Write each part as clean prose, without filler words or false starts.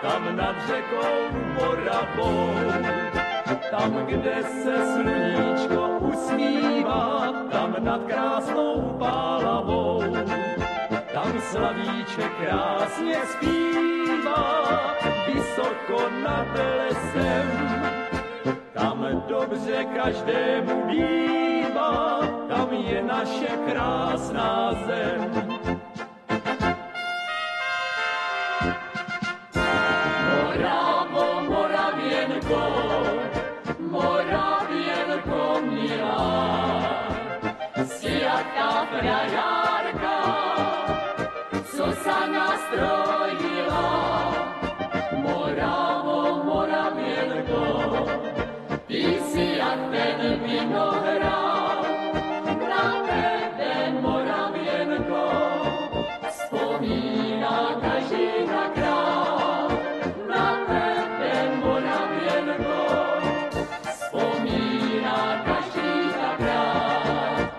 tam nad řekou Moravou. Tam, kde se sluníčko usmívá, tam nad krásnou Pálavou. Tam slavíček krásně zpívá, vysoko nad lesem. Tam dobře každému bývá, tam je naše krásná zem. Moravo, Moravienko, Moravienko milá, si jak ta frajárka, co sa nastrojila. Moravo, Moravienko, ty si jak ten vinohrad, na tebe, Moravienko, vzpomíná každý dvakrát. Na tebe, Moravienko, vzpomíná každý dvakrát.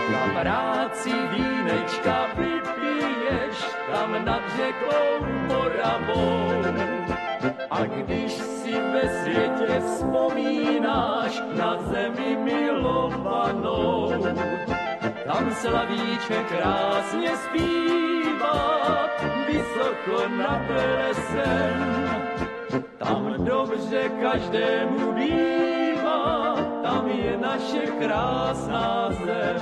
Na práci vínečka vypiješ, tam nad řekou Moravou. A když si ve světě vzpomínáš na zemi milovanou, tam slavíček krásně zpívá, vysoko nad lesem. Tam dobře každému bývá, tam je naše krásná zem.